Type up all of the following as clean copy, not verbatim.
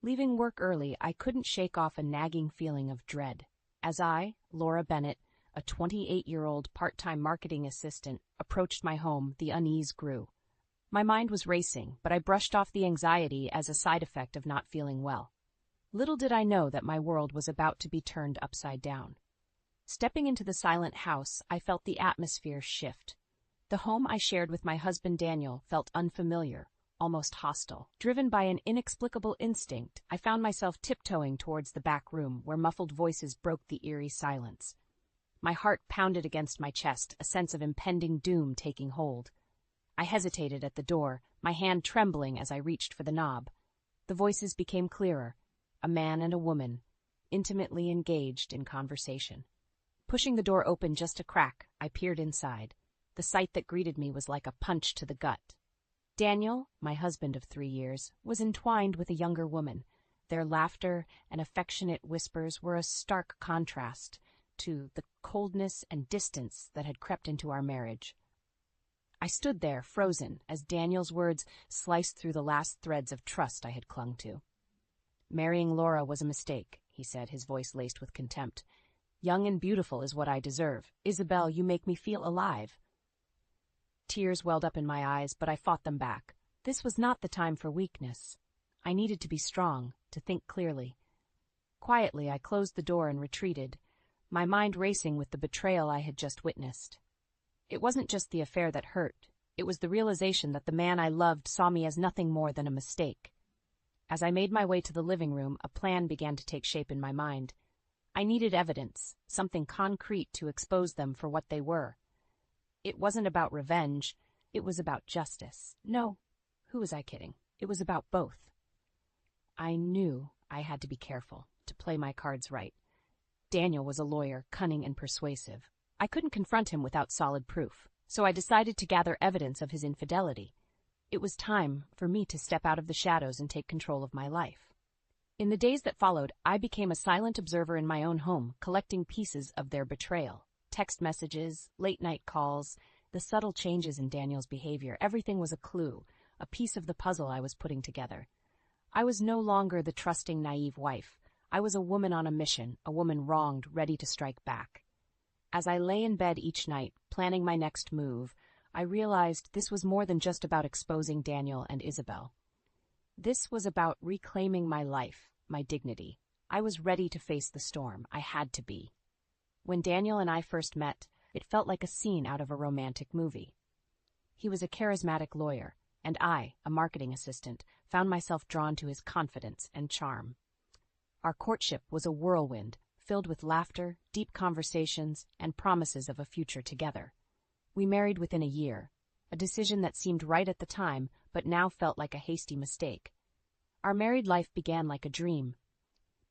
Leaving work early, I couldn't shake off a nagging feeling of dread. As I, Laura Bennett, a 28-year-old part-time marketing assistant, approached my home, the unease grew. My mind was racing, but I brushed off the anxiety as a side effect of not feeling well. Little did I know that my world was about to be turned upside down. Stepping into the silent house, I felt the atmosphere shift. The home I shared with my husband Daniel felt unfamiliar, almost hostile. Driven by an inexplicable instinct, I found myself tiptoeing towards the back room where muffled voices broke the eerie silence. My heart pounded against my chest, a sense of impending doom taking hold. I hesitated at the door, my hand trembling as I reached for the knob. The voices became clearer, a man and a woman, intimately engaged in conversation. Pushing the door open just a crack, I peered inside. The sight that greeted me was like a punch to the gut. Daniel, my husband of 3 years, was entwined with a younger woman. Their laughter and affectionate whispers were a stark contrast to the coldness and distance that had crept into our marriage. I stood there, frozen, as Daniel's words sliced through the last threads of trust I had clung to. "Marrying Laura was a mistake," he said, his voice laced with contempt. "Young and beautiful is what I deserve. Isabel, you make me feel alive." Tears welled up in my eyes, but I fought them back. This was not the time for weakness. I needed to be strong, to think clearly. Quietly, I closed the door and retreated, my mind racing with the betrayal I had just witnessed. It wasn't just the affair that hurt. It was the realization that the man I loved saw me as nothing more than a mistake. As I made my way to the living room, a plan began to take shape in my mind. I needed evidence, something concrete to expose them for what they were. It wasn't about revenge, it was about justice. No, who was I kidding? It was about both. I knew I had to be careful, to play my cards right. Daniel was a lawyer, cunning and persuasive. I couldn't confront him without solid proof, so I decided to gather evidence of his infidelity. It was time for me to step out of the shadows and take control of my life. In the days that followed, I became a silent observer in my own home, collecting pieces of their betrayal. Text messages, late-night calls, the subtle changes in Daniel's behavior, everything was a clue, a piece of the puzzle I was putting together. I was no longer the trusting, naive wife. I was a woman on a mission, a woman wronged, ready to strike back. As I lay in bed each night, planning my next move, I realized this was more than just about exposing Daniel and Isabel. This was about reclaiming my life, my dignity. I was ready to face the storm. I had to be. When Daniel and I first met, it felt like a scene out of a romantic movie. He was a charismatic lawyer, and I, a marketing assistant, found myself drawn to his confidence and charm. Our courtship was a whirlwind, filled with laughter, deep conversations, and promises of a future together. We married within a year, a decision that seemed right at the time, but now felt like a hasty mistake. Our married life began like a dream.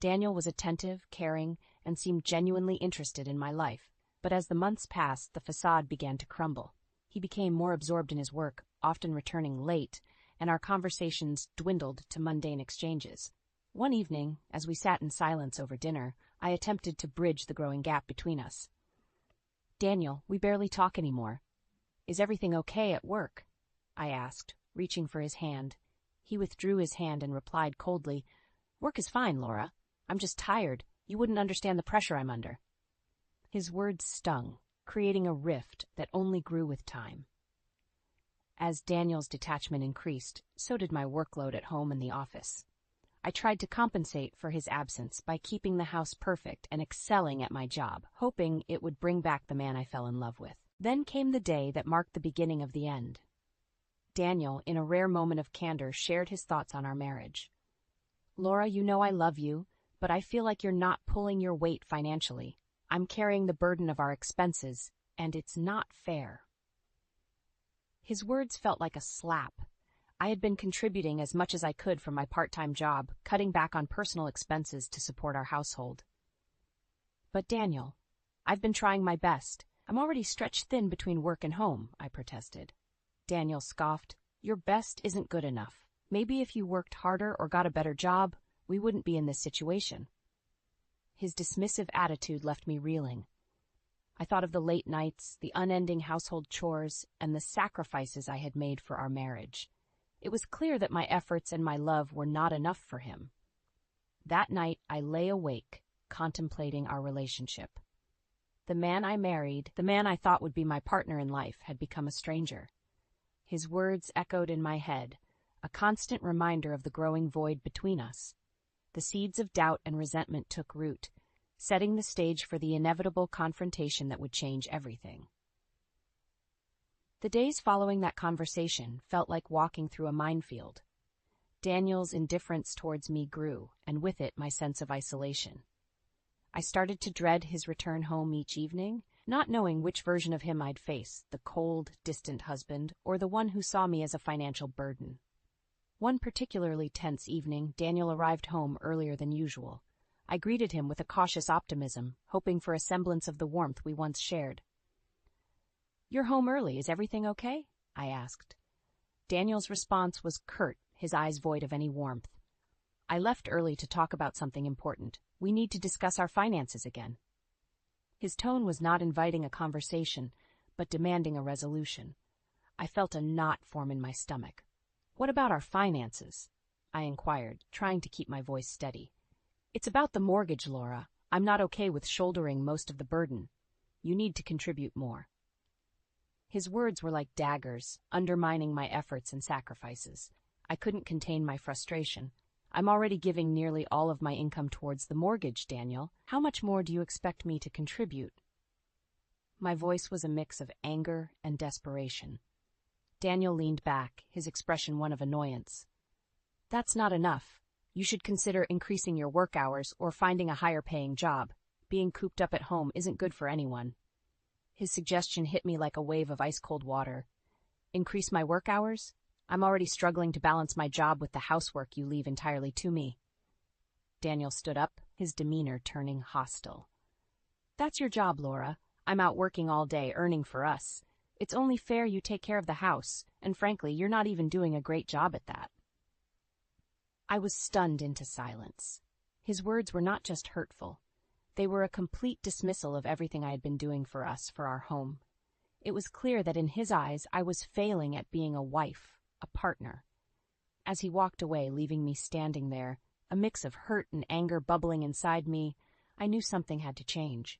Daniel was attentive, caring, and seemed genuinely interested in my life. But as the months passed, the facade began to crumble. He became more absorbed in his work, often returning late, and our conversations dwindled to mundane exchanges. One evening, as we sat in silence over dinner, I attempted to bridge the growing gap between us. "Daniel, we barely talk anymore. Is everything okay at work?" I asked, reaching for his hand. He withdrew his hand and replied coldly, "Work is fine, Laura. I'm just tired. You wouldn't understand the pressure I'm under." His words stung, creating a rift that only grew with time. As Daniel's detachment increased, so did my workload at home and the office. I tried to compensate for his absence by keeping the house perfect and excelling at my job, hoping it would bring back the man I fell in love with. Then came the day that marked the beginning of the end. Daniel, in a rare moment of candor, shared his thoughts on our marriage. "Laura, you know I love you, but I feel like you're not pulling your weight financially. I'm carrying the burden of our expenses, and it's not fair." His words felt like a slap. I had been contributing as much as I could from my part-time job, cutting back on personal expenses to support our household. "But Daniel, I've been trying my best. I'm already stretched thin between work and home," I protested. Daniel scoffed, "Your best isn't good enough. Maybe if you worked harder or got a better job, we wouldn't be in this situation." His dismissive attitude left me reeling. I thought of the late nights, the unending household chores, and the sacrifices I had made for our marriage. It was clear that my efforts and my love were not enough for him. That night, I lay awake, contemplating our relationship. The man I married, the man I thought would be my partner in life, had become a stranger. His words echoed in my head, a constant reminder of the growing void between us. The seeds of doubt and resentment took root, setting the stage for the inevitable confrontation that would change everything. The days following that conversation felt like walking through a minefield. Daniel's indifference towards me grew, and with it my sense of isolation. I started to dread his return home each evening, not knowing which version of him I'd face, the cold, distant husband, or the one who saw me as a financial burden. One particularly tense evening, Daniel arrived home earlier than usual. I greeted him with a cautious optimism, hoping for a semblance of the warmth we once shared. "You're home early, is everything okay?" I asked. Daniel's response was curt, his eyes void of any warmth. "I left early to talk about something important. We need to discuss our finances again." His tone was not inviting a conversation, but demanding a resolution. I felt a knot form in my stomach. "What about our finances?" I inquired, trying to keep my voice steady. "It's about the mortgage, Laura. I'm not okay with shouldering most of the burden. You need to contribute more." His words were like daggers, undermining my efforts and sacrifices. I couldn't contain my frustration. "I'm already giving nearly all of my income towards the mortgage, Daniel. How much more do you expect me to contribute?" My voice was a mix of anger and desperation. Daniel leaned back, his expression one of annoyance. "That's not enough. You should consider increasing your work hours or finding a higher-paying job. Being cooped up at home isn't good for anyone." His suggestion hit me like a wave of ice-cold water. "Increase my work hours? I'm already struggling to balance my job with the housework you leave entirely to me." Daniel stood up, his demeanor turning hostile. "That's your job, Laura. I'm out working all day, earning for us. It's only fair you take care of the house, and frankly, you're not even doing a great job at that." I was stunned into silence. His words were not just hurtful. They were a complete dismissal of everything I had been doing for us, for our home. It was clear that in his eyes, I was failing at being a wife, a partner. As he walked away, leaving me standing there, a mix of hurt and anger bubbling inside me, I knew something had to change.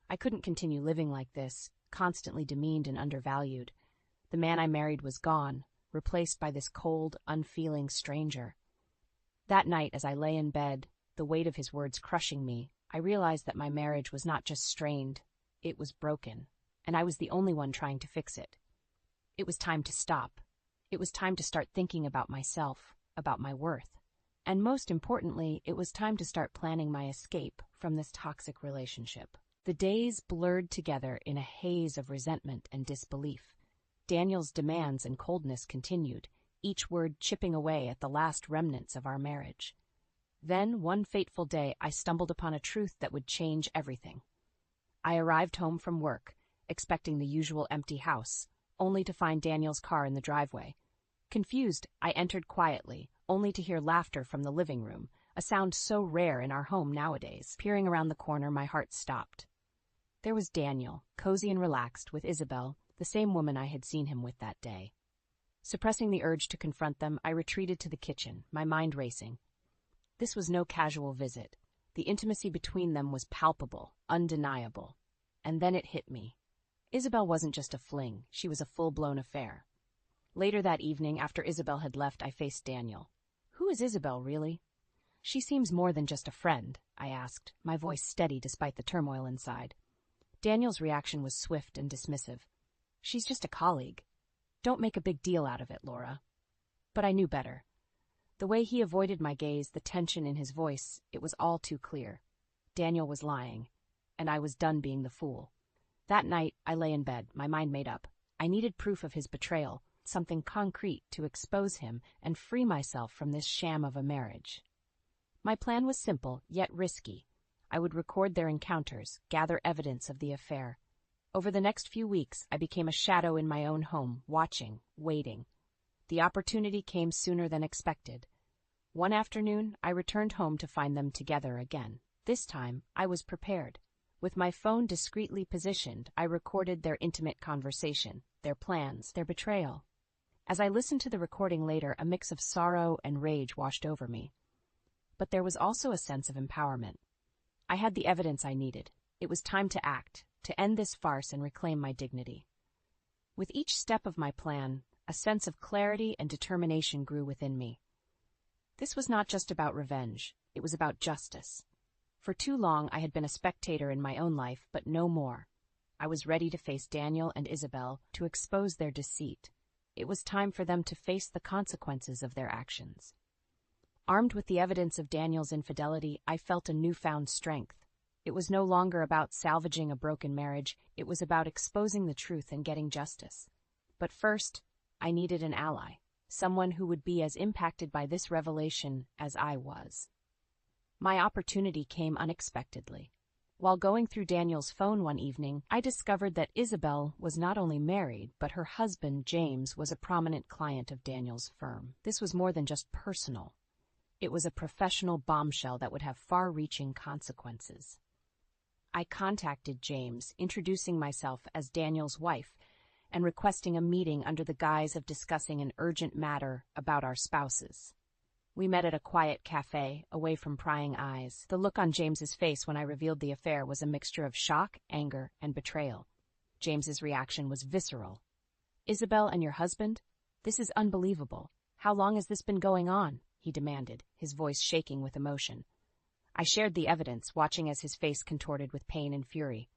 I couldn't continue living like this, constantly demeaned and undervalued. The man I married was gone, replaced by this cold, unfeeling stranger. That night, as I lay in bed, the weight of his words crushing me, I realized that my marriage was not just strained, it was broken, and I was the only one trying to fix it. It was time to stop. It was time to start thinking about myself, about my worth. And most importantly, it was time to start planning my escape from this toxic relationship. The days blurred together in a haze of resentment and disbelief. Daniel's demands and coldness continued, each word chipping away at the last remnants of our marriage. Then, one fateful day, I stumbled upon a truth that would change everything. I arrived home from work, expecting the usual empty house, only to find Daniel's car in the driveway. Confused, I entered quietly, only to hear laughter from the living room, a sound so rare in our home nowadays. Peering around the corner, my heart stopped. There was Daniel, cozy and relaxed, with Isabel, the same woman I had seen him with that day. Suppressing the urge to confront them, I retreated to the kitchen, my mind racing. This was no casual visit. The intimacy between them was palpable, undeniable. And then it hit me. Isabel wasn't just a fling, she was a full-blown affair. Later that evening, after Isabel had left, I faced Daniel. "Who is Isabel, really?" "She seems more than just a friend," I asked, my voice steady despite the turmoil inside. Daniel's reaction was swift and dismissive. "She's just a colleague. Don't make a big deal out of it, Laura." But I knew better. The way he avoided my gaze, the tension in his voice, it was all too clear. Daniel was lying, and I was done being the fool. That night, I lay in bed, my mind made up. I needed proof of his betrayal, something concrete to expose him and free myself from this sham of a marriage. My plan was simple, yet risky. I would record their encounters, gather evidence of the affair. Over the next few weeks, I became a shadow in my own home, watching, waiting. The opportunity came sooner than expected. One afternoon, I returned home to find them together again. This time, I was prepared. With my phone discreetly positioned, I recorded their intimate conversation, their plans, their betrayal. As I listened to the recording later, a mix of sorrow and rage washed over me. but there was also a sense of empowerment. I had the evidence I needed. It was time to act, to end this farce and reclaim my dignity. With each step of my plan, a sense of clarity and determination grew within me. This was not just about revenge, it was about justice. For too long I had been a spectator in my own life, but no more. I was ready to face Daniel and Isabel, to expose their deceit. It was time for them to face the consequences of their actions. Armed with the evidence of Daniel's infidelity, I felt a newfound strength. It was no longer about salvaging a broken marriage, it was about exposing the truth and getting justice. But first, I needed an ally, someone who would be as impacted by this revelation as I was. My opportunity came unexpectedly. While going through Daniel's phone one evening, I discovered that Isabel was not only married, but her husband, James, was a prominent client of Daniel's firm. This was more than just personal. It was a professional bombshell that would have far-reaching consequences. I contacted James, introducing myself as Daniel's wife and requesting a meeting under the guise of discussing an urgent matter about our spouses. We met at a quiet cafe, away from prying eyes. The look on James's face when I revealed the affair was a mixture of shock, anger, and betrayal. James's reaction was visceral. "Isabel and your husband? This is unbelievable. How long has this been going on?" he demanded, his voice shaking with emotion. I shared the evidence, watching as his face contorted with pain and fury.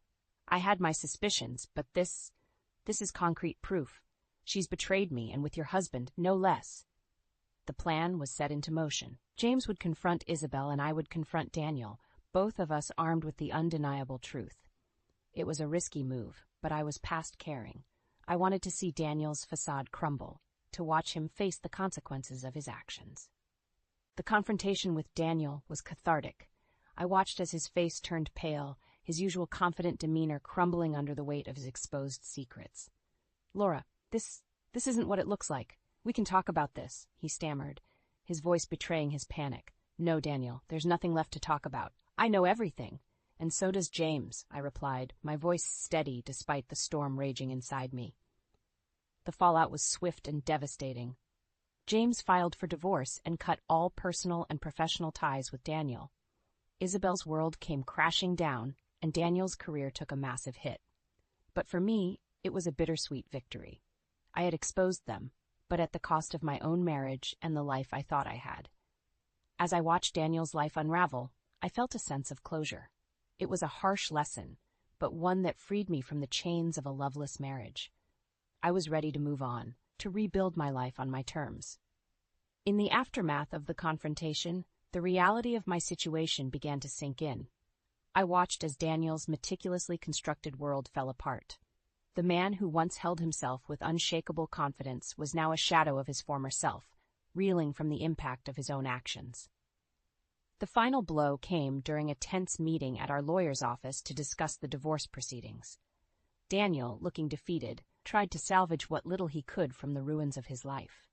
I had my suspicions, but this is concrete proof. She's betrayed me, and with your husband, no less. The plan was set into motion. James would confront Isabel and I would confront Daniel, both of us armed with the undeniable truth. It was a risky move, but I was past caring. I wanted to see Daniel's facade crumble, to watch him face the consequences of his actions. The confrontation with Daniel was cathartic. I watched as his face turned pale, his usual confident demeanor crumbling under the weight of his exposed secrets. "Laura, this isn't what it looks like. We can talk about this," he stammered, his voice betraying his panic. "No, Daniel, there's nothing left to talk about. I know everything." "And so does James," I replied, my voice steady despite the storm raging inside me. The fallout was swift and devastating. James filed for divorce and cut all personal and professional ties with Daniel. Isabel's world came crashing down, and Daniel's career took a massive hit. But for me, it was a bittersweet victory. I had exposed them, but at the cost of my own marriage and the life I thought I had. As I watched Daniel's life unravel, I felt a sense of closure. It was a harsh lesson, but one that freed me from the chains of a loveless marriage. I was ready to move on, to rebuild my life on my terms. In the aftermath of the confrontation, the reality of my situation began to sink in. I watched as Daniel's meticulously constructed world fell apart. The man who once held himself with unshakable confidence was now a shadow of his former self, reeling from the impact of his own actions. The final blow came during a tense meeting at our lawyer's office to discuss the divorce proceedings. Daniel, looking defeated, tried to salvage what little he could from the ruins of his life.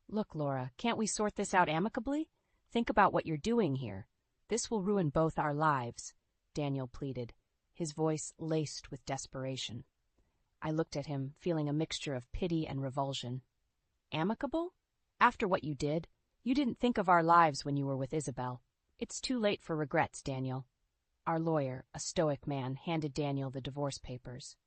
"Look, Laura, can't we sort this out amicably? Think about what you're doing here. This will ruin both our lives," Daniel pleaded, his voice laced with desperation. I looked at him, feeling a mixture of pity and revulsion. "Amicable? After what you did? You didn't think of our lives when you were with Isabel. It's too late for regrets, Daniel." Our lawyer, a stoic man, handed Daniel the divorce papers.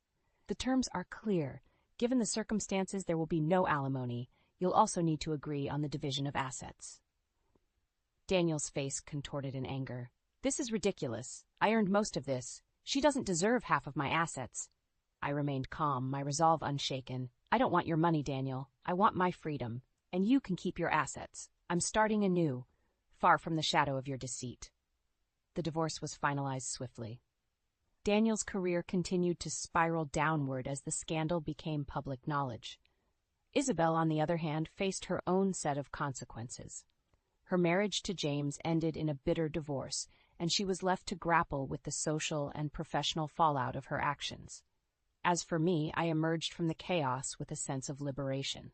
"The terms are clear. Given the circumstances, there will be no alimony. You'll also need to agree on the division of assets." Daniel's face contorted in anger. "This is ridiculous. I earned most of this. She doesn't deserve half of my assets." I remained calm, my resolve unshaken. "I don't want your money, Daniel. I want my freedom. And you can keep your assets. I'm starting anew, far from the shadow of your deceit." The divorce was finalized swiftly. Daniel's career continued to spiral downward as the scandal became public knowledge. Isabel, on the other hand, faced her own set of consequences. Her marriage to James ended in a bitter divorce, and she was left to grapple with the social and professional fallout of her actions. As for me, I emerged from the chaos with a sense of liberation.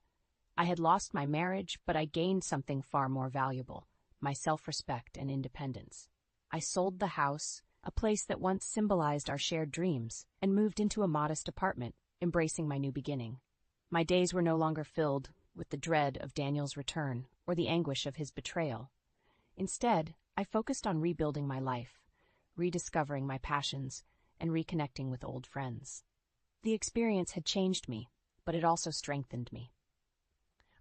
I had lost my marriage, but I gained something far more valuable, my self-respect and independence. I sold the house, a place that once symbolized our shared dreams, and moved into a modest apartment, embracing my new beginning. My days were no longer filled with the dread of Daniel's return or the anguish of his betrayal. Instead, I focused on rebuilding my life, rediscovering my passions, and reconnecting with old friends. The experience had changed me, but it also strengthened me.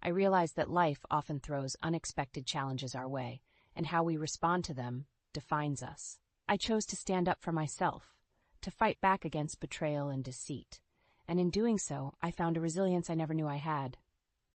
I realized that life often throws unexpected challenges our way, and how we respond to them defines us. I chose to stand up for myself, to fight back against betrayal and deceit, and in doing so, I found a resilience I never knew I had.